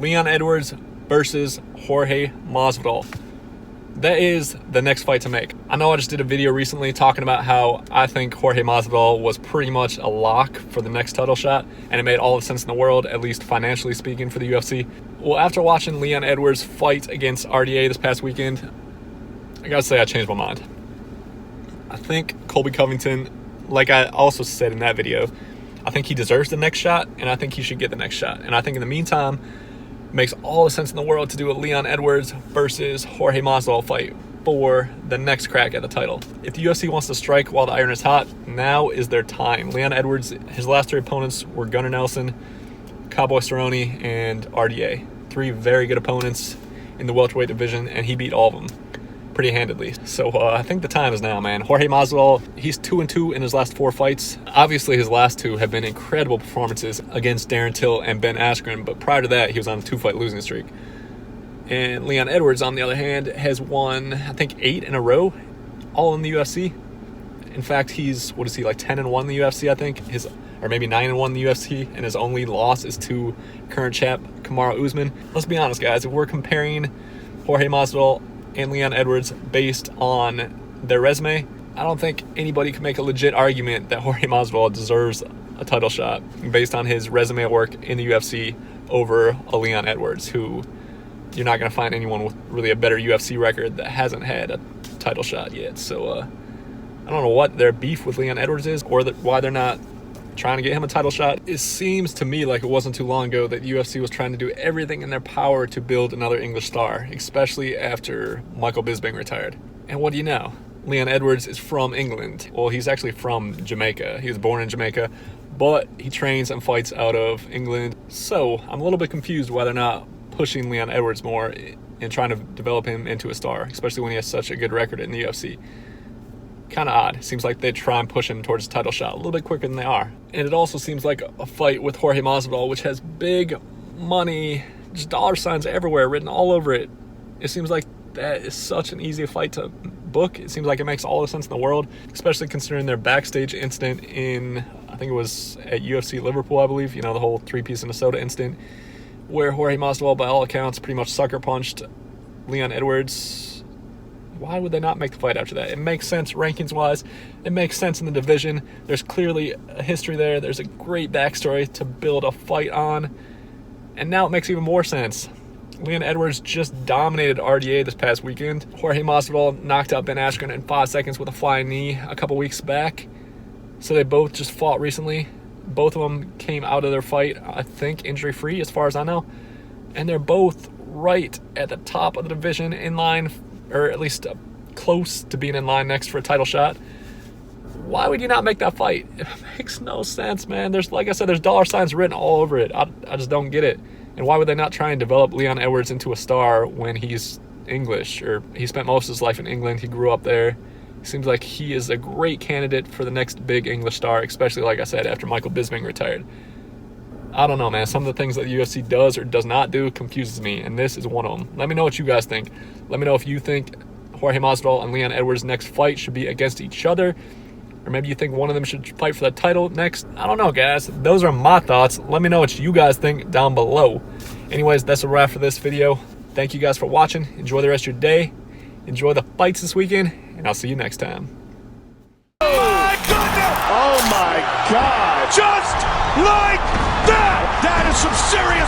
Leon Edwards versus Jorge Masvidal. That is the next fight to make. I know I just did a video recently talking about how I think Jorge Masvidal was pretty much a lock for the next title shot, and it made all the sense in the world, at least financially speaking, for the UFC. Well, after watching Leon Edwards fight against RDA this past weekend, I gotta say I changed my mind. I think Colby Covington, like I also said in that video, I think he deserves the next shot, and I think he should get the next shot. And I think in the meantime, it makes all the sense in the world to do a Leon Edwards versus Jorge Masvidal fight for the next crack at the title. If the UFC wants to strike while the iron is hot, now is their time. Leon Edwards, his last three opponents were Gunnar Nelson, Cowboy Cerrone, and RDA. Three very good opponents in the welterweight division, and he beat all of them pretty handedly. So I think the time is now, man. Jorge Masvidal, he's 2-2 in his last 4 fights. Obviously, his last 2 have been incredible performances against Darren Till and Ben Askren, but prior to that, he was on a 2-fight losing streak. And Leon Edwards, on the other hand, has won, I think, 8 in a row, all in the UFC. In fact, he's, what is he, like 10-1 in the UFC, I think? Or maybe 9-1 in the UFC, and his only loss is to current champ Kamaru Usman. Let's be honest, guys. If we're comparing Jorge Masvidal and Leon Edwards based on their resume, I don't think anybody can make a legit argument that Jorge Masvidal deserves a title shot based on his resume work in the UFC over a Leon Edwards, who you're not going to find anyone with really a better UFC record that hasn't had a title shot yet. So I don't know what their beef with Leon Edwards is, or why they're not trying to get him a title shot. It seems to me like it wasn't too long ago that UFC was trying to do everything in their power to build another English star, especially after Michael Bisping retired. And what do you know? Leon Edwards is from England. Well, he's actually from Jamaica. He was born in Jamaica, but he trains and fights out of England. So I'm a little bit confused why they're not pushing Leon Edwards more and trying to develop him into a star, especially when he has such a good record in the UFC. Kind of odd. Seems like they try and push him towards a title shot a little bit quicker than they are. And it also seems like a fight with Jorge Masvidal, which has big money, just dollar signs everywhere written all over it. It seems like that is such an easy fight to book. It seems like it makes all the sense in the world, especially considering their backstage incident in, I think it was at UFC Liverpool, I believe, you know, the whole 3-piece in a soda incident, where Jorge Masvidal, by all accounts, pretty much sucker punched Leon Edwards. Why would they not make the fight after that? It makes sense rankings-wise. It makes sense in the division. There's clearly a history there. There's a great backstory to build a fight on. And now it makes even more sense. Leon Edwards just dominated RDA this past weekend. Jorge Masvidal knocked out Ben Askren in 5 seconds with a flying knee a couple weeks back. So they both just fought recently. Both of them came out of their fight, I think, injury-free as far as I know. And they're both right at the top of the division, in line, or at least close to being in line next for a title shot. Why would you not make that fight? It makes no sense, man. There's, like I said, there's dollar signs written all over it. I just don't get it. And why would they not try and develop Leon Edwards into a star when he's English, or he spent most of his life in England? He grew up there. It seems like he is a great candidate for the next big English star, especially, like I said, after Michael Bisping retired. I don't know, man. Some of the things that the UFC does or does not do confuses me, and this is one of them. Let me know what you guys think. Let me know if you think Jorge Masvidal and Leon Edwards' next fight should be against each other, or maybe you think one of them should fight for the title next. I don't know, guys. Those are my thoughts. Let me know what you guys think down below. Anyways, that's a wrap for this video. Thank you guys for watching. Enjoy the rest of your day. Enjoy the fights this weekend, and I'll see you next time. Oh my goodness! Oh my God! Just like that! That is some serious